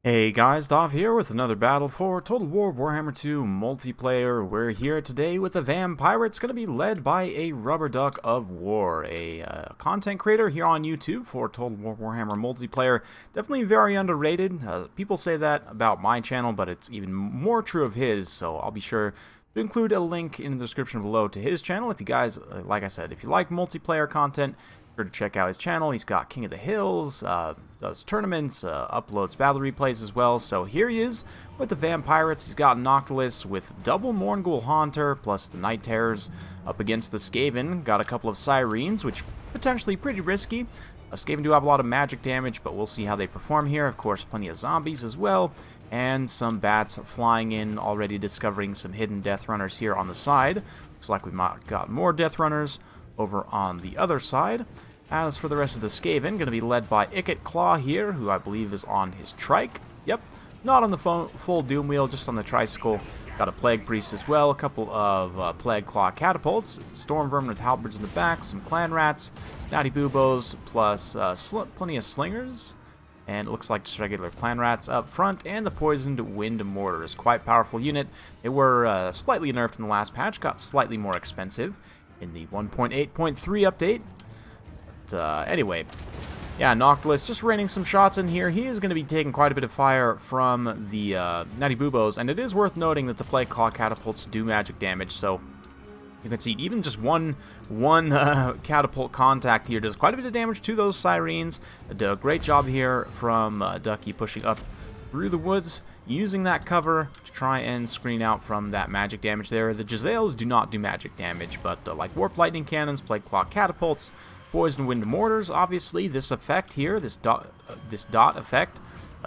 Hey guys, Dov here with another battle for Total War Warhammer 2 multiplayer. We're here today with a vampire. It's going to be led by a Rubber Duck of War, a content creator here on YouTube for Total War Warhammer multiplayer. Definitely very underrated. People say that about my channel, but it's even more true of his, so I'll be sure to include a link in the description below to his channel. If you guys, like I said, if you like multiplayer content, sure to check out his channel. He's got King of the Hills, does tournaments, uploads battle replays as well. So here he is with the Vampirates. He's got Noctilus with double Mourngul Haunter plus the Night Terrors up against the Skaven. Got a couple of Sirens, which potentially pretty risky. Skaven do have a lot of magic damage, but we'll see how they perform here. Of course, plenty of zombies as well, and some bats flying in, already discovering some hidden Death Runners here on the side. Looks like we've got more Death Runners over on the other side. As for the rest of the Skaven, going to be led by Ikit Claw here, who I believe is on his trike. Yep, not on the full Doom Wheel, just on the tricycle. Got a Plague Priest as well, a couple of Plague Claw Catapults, Storm Vermin with Halberds in the back, some Clan Rats, Natty Boobos, plus plenty of Slingers. And it looks like just regular Clan Rats up front, and the Poisoned Wind Mortars. Quite powerful unit. They were slightly nerfed in the last patch, got slightly more expensive in the 1.8.3 update. Anyway, yeah, Noctilus just raining some shots in here. He is going to be taking quite a bit of fire from the Natty Boobos, and it is worth noting that the Plague Claw Catapults do magic damage, so you can see even just one catapult contact here does quite a bit of damage to those Sirens. Did a great job here from Ducky pushing up through the woods, using that cover to try and screen out from that magic damage there. The Jezzails do not do magic damage, but like Warp Lightning Cannons, Plague Claw Catapults, Poison Wind Mortars, obviously this effect here, this dot effect,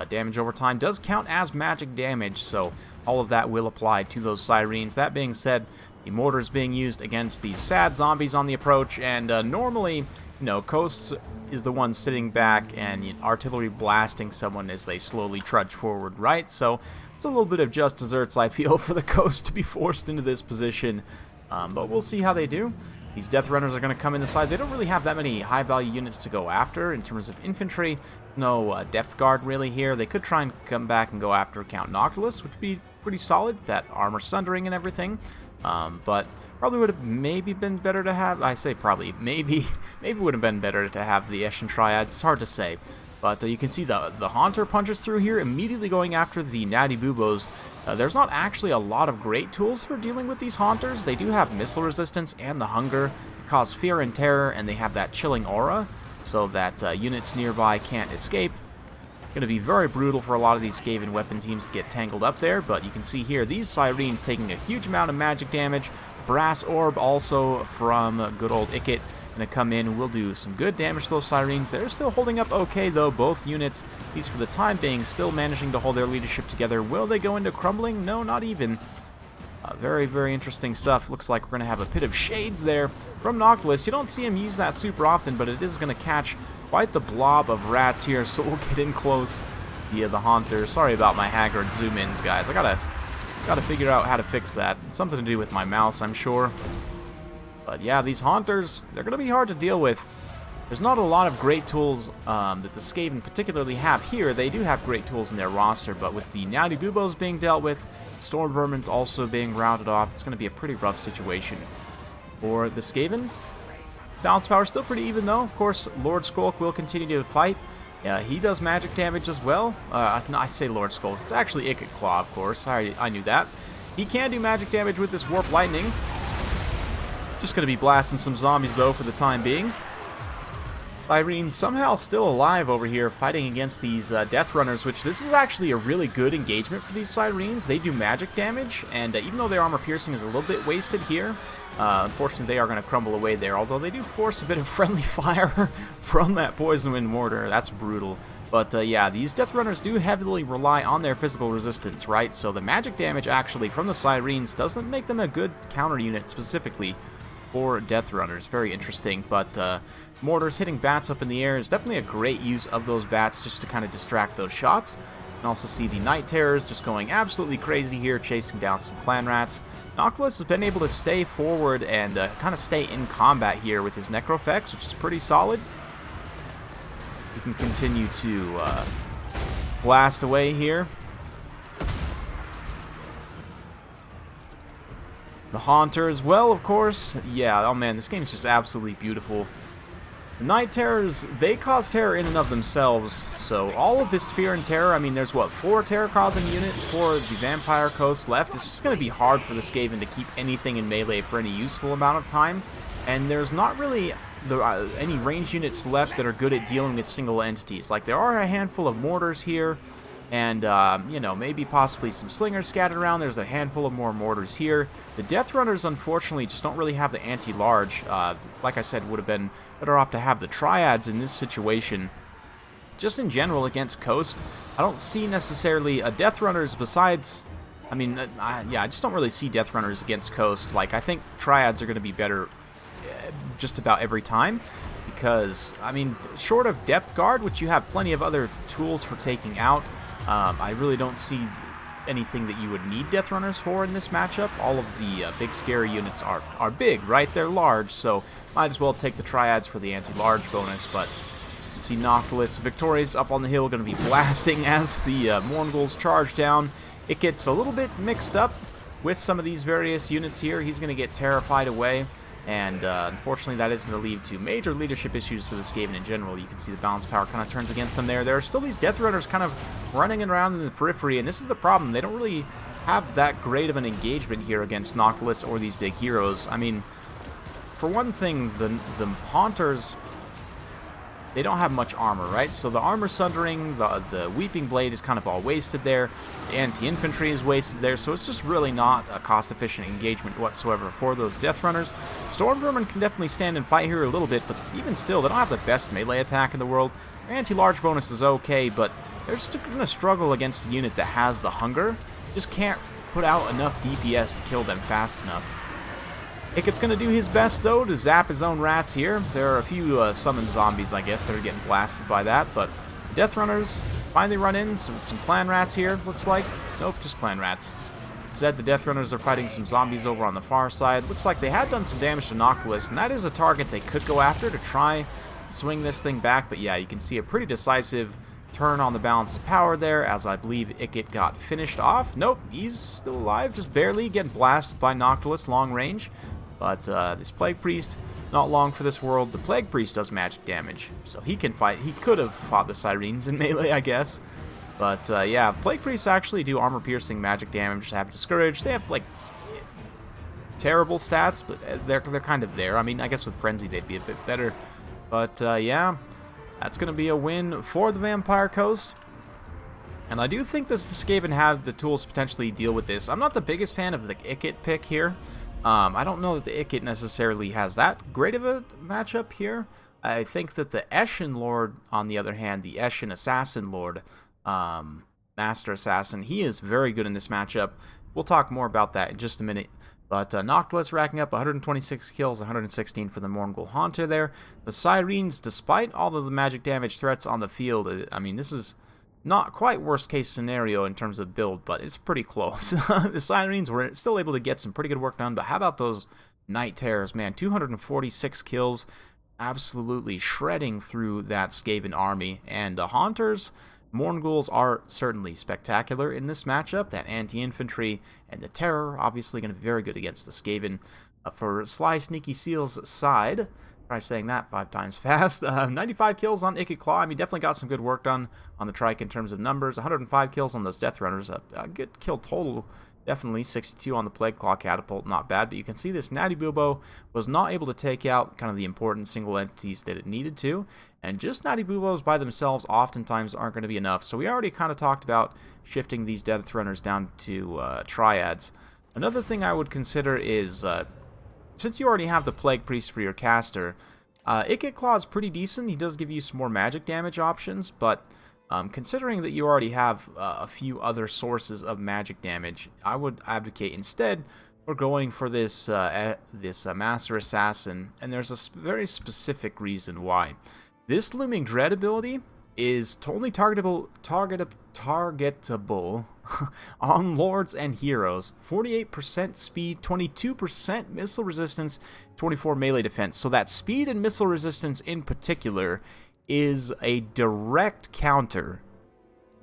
damage over time, does count as magic damage, so all of that will apply to those Sirens. That being said, the mortars being used against these sad zombies on the approach, and normally, you know, Coast is the one sitting back and artillery blasting someone as they slowly trudge forward, right? So it's a little bit of just desserts, I feel, for the Coast to be forced into this position, but we'll see how they do. These Death Runners are going to come in the side. They don't really have that many high-value units to go after in terms of infantry. No depth guard really here. They could try and come back and go after Count Noctilus, which would be pretty solid. That armor sundering and everything. But probably would have maybe been better to have. I say probably. Maybe would have been better to have the Eshin Triad. It's hard to say. But you can see the Haunter punches through here, immediately going after the Natty Boobos. There's not actually a lot of great tools for dealing with these Haunters. They do have missile resistance and the hunger. They cause fear and terror, and they have that chilling aura, so that units nearby can't escape. Going to be very brutal for a lot of these Skaven weapon teams to get tangled up there, but you can see here, these Sirens taking a huge amount of magic damage. Brass Orb also from good old Ikit. Going to come in and will do some good damage to those Sirens. They're still holding up okay, though. Both units, at least for the time being, still managing to hold their leadership together. Will they go into crumbling? No, not even. Very, very interesting stuff. Looks like we're going to have a Pit of Shades there from Noctilus. You don't see him use that super often, but it is going to catch quite the blob of rats here, so we'll get in close via the Haunter. Sorry about my haggard zoom-ins, guys. I gotta figure out how to fix that. It's something to do with my mouse, I'm sure. But yeah, these Haunters, they're going to be hard to deal with. There's not a lot of great tools that the Skaven particularly have here. They do have great tools in their roster, but with the Natty Boobos being dealt with, Storm Vermin's also being routed off, it's going to be a pretty rough situation for the Skaven. Balance power still pretty even, though. Of course, Lord Skulk will continue to fight. He does magic damage as well. I say Lord Skulk. It's actually Ikit Claw, of course. I knew that. He can do magic damage with this Warp Lightning. Just going to be blasting some zombies, though, for the time being. Sirens somehow still alive over here, fighting against these Death Runners, which this is actually a really good engagement for these Sirens. They do magic damage, and even though their armor piercing is a little bit wasted here, unfortunately they are going to crumble away there, although they do force a bit of friendly fire from that Poison Wind Mortar. That's brutal. But yeah, these Death Runners do heavily rely on their physical resistance, right? So the magic damage actually from the Sirens doesn't make them a good counter unit specifically for Death Runners. Very interesting, but mortars hitting bats up in the air is definitely a great use of those bats just to kind of distract those shots. You can also see the Night Terrors just going absolutely crazy here, chasing down some Clan Rats. Noctilus has been able to stay forward and kind of stay in combat here with his Necrofex, which is pretty solid. You can continue to blast away here. The Haunter as well, of course. Yeah, oh man, this game is just absolutely beautiful. The Night Terrors, they cause terror in and of themselves, so all of this fear and terror, I mean, there's what, 4 terror-causing units for the Vampire Coast left. It's just going to be hard for the Skaven to keep anything in melee for any useful amount of time, and there's not really any ranged units left that are good at dealing with single entities. Like, there are a handful of mortars here, and, you know, maybe possibly some slingers scattered around. There's a handful of more mortars here. The Death Runners, unfortunately, just don't really have the anti-large. Like I said, would have been better off to have the Triads in this situation. Just in general, against Coast, I don't see necessarily a Death Runners besides... I mean, yeah, I just don't really see Death Runners against Coast. Like, I think Triads are going to be better just about every time. Because, I mean, short of Depth Guard, which you have plenty of other tools for taking out, I really don't see anything that you would need Death Runners for in this matchup. All of the big scary units are big, right? They're large, so might as well take the Triads for the anti-large bonus. But you can see Noctilus victorious up on the hill, going to be blasting as the Mournguls charge down. It gets a little bit mixed up with some of these various units here. He's going to get terrified away. And unfortunately, that is going to lead to major leadership issues for the Skaven in general. You can see the balance power kind of turns against them there. There are still these Death Runners kind of running around in the periphery, and this is the problem. They don't really have that great of an engagement here against Noctilus or these big heroes. I mean, for one thing, the Haunters, they don't have much armor, right? So the armor sundering, the Weeping Blade is kind of all wasted there. The anti-infantry is wasted there, so it's just really not a cost-efficient engagement whatsoever for those Death Runners. Storm Vermin can definitely stand and fight here a little bit, but even still, they don't have the best melee attack in the world. Their anti-large bonus is okay, but they're just going to struggle against a unit that has the hunger. Just can't put out enough DPS to kill them fast enough. Ickett's going to do his best, though, to zap his own rats here. There are a few summoned zombies, I guess, that are getting blasted by that, but Death Runners finally run in. Some clan rats here, looks like. Nope, just clan rats. Instead, the Death Runners are fighting some zombies over on the far side. Looks like they had done some damage to Noctilus, and that is a target they could go after to try to swing this thing back. But yeah, you can see a pretty decisive turn on the balance of power there, as I believe Ickett got finished off. Nope, he's still alive, just barely getting blasted by Noctilus long range. But this Plague Priest, not long for this world. The Plague Priest does magic damage, so he can fight. He could have fought the Sirens in melee, I guess. But yeah, Plague Priests actually do armor-piercing magic damage. They have Discourage. They have, like, terrible stats, but they're kind of there. I mean, I guess with Frenzy they'd be a bit better. But yeah, that's going to be a win for the Vampire Coast. And I do think the Skaven have the tools to potentially deal with this. I'm not the biggest fan of the Ickett pick here. I don't know that the Ickett necessarily has that great of a matchup here. I think that the Eshin Lord, on the other hand, the Eshin Assassin Lord, Master Assassin, he is very good in this matchup. We'll talk more about that in just a minute. But Noctilus racking up 126 kills, 116 for the Mourngul Haunter there. The Sirens, despite all of the magic damage threats on the field, I mean, this is not quite worst case scenario in terms of build, but it's pretty close. The Sirens were still able to get some pretty good work done, but how about those Night Terrors, man? 246 kills, absolutely shredding through that Skaven army. And the Haunters, Mournguls are certainly spectacular in this matchup. That anti-infantry and the Terror obviously going to be very good against the Skaven. For Sly Sneaky Seal's side, try saying that 5 times fast. 95 kills on Ickett Claw. I mean, definitely got some good work done on the trike in terms of numbers. 105 kills on those Death Runners. A good kill total, definitely. 62 on the Plague Claw Catapult, not bad. But you can see this Natty Bubo was not able to take out kind of the important single entities that it needed to. And just Natty Bubos by themselves oftentimes aren't going to be enough. So we already kind of talked about shifting these Death Runners down to Triads. Another thing I would consider is... since you already have the Plague Priest for your caster, Ickett Claw is pretty decent. He does give you some more magic damage options, but considering that you already have a few other sources of magic damage, I would advocate instead for going for this Master Assassin, and there's a very specific reason why. This Looming Dread ability is totally targetable on lords and heroes. 48% speed, 22% missile resistance, 24 melee defense. So that speed and missile resistance in particular is a direct counter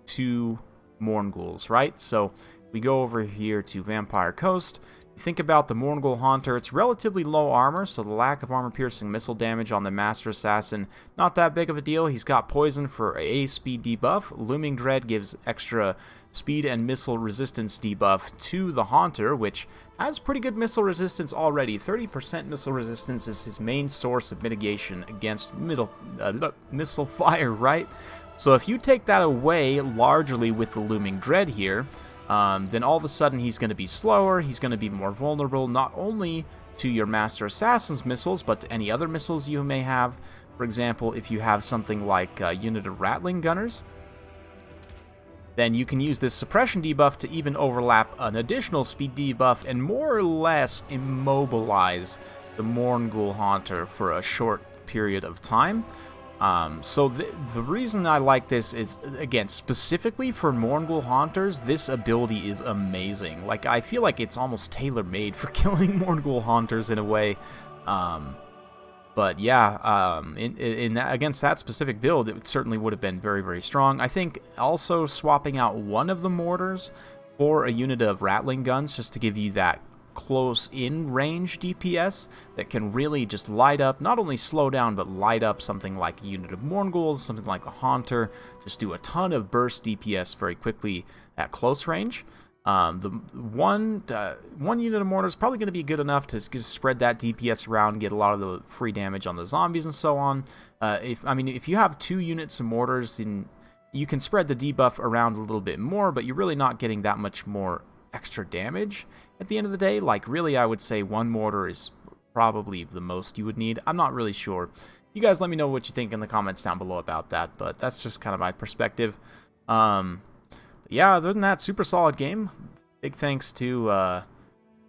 2 Mournguls, right? So we go over here to Vampire Coast. Think about the Mourngul Haunter. It's relatively low armor, so the lack of armor-piercing missile damage on the Master Assassin, not that big of a deal. He's got Poison for a speed debuff. Looming Dread gives extra speed and missile resistance debuff to the Haunter, which has pretty good missile resistance already. 30% missile resistance is his main source of mitigation against missile fire, right? So if you take that away largely with the Looming Dread here, then all of a sudden he's going to be slower, he's going to be more vulnerable not only to your Master Assassin's missiles, but to any other missiles you may have. For example, if you have something like a unit of Rattling Gunners, then you can use this suppression debuff to even overlap an additional speed debuff and more or less immobilize the Mourngul Haunter for a short period of time. So the reason I like this is, again, specifically for Mourngul Haunters, this ability is amazing. Like, I feel like it's almost tailor-made for killing Mourngul Haunters in a way. But yeah, against that specific build, it certainly would have been very, very strong. I think also swapping out one of the mortars for a unit of Rattling Guns just to give you that close in range DPS that can really just light up, not only slow down, but light up something like a unit of Mournguls, something like a Haunter, just do a ton of burst DPS very quickly at close range. The one unit of mortar is probably going to be good enough to spread that DPS around, get a lot of the free damage on the zombies and so on. If you have 2 units of mortars, then you can spread the debuff around a little bit more, but you're really not getting that much more extra damage at the end of the day. Like, really, I would say 1 mortar is probably the most you would need. I'm not really sure. You guys let me know what you think in the comments down below about that, but that's just kind of my perspective. Yeah, other than that, super solid game. Big thanks to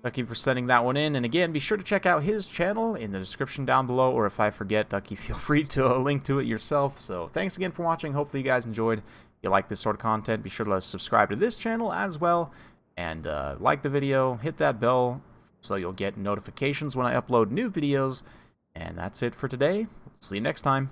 Ducky for sending that one in. And again, be sure to check out his channel in the description down below, or if I forget, Ducky, feel free to link to it yourself. So thanks again for watching. Hopefully you guys enjoyed. If you like this sort of content, be sure to subscribe to this channel as well. And like the video, hit that bell so you'll get notifications when I upload new videos. And that's it for today. See you next time.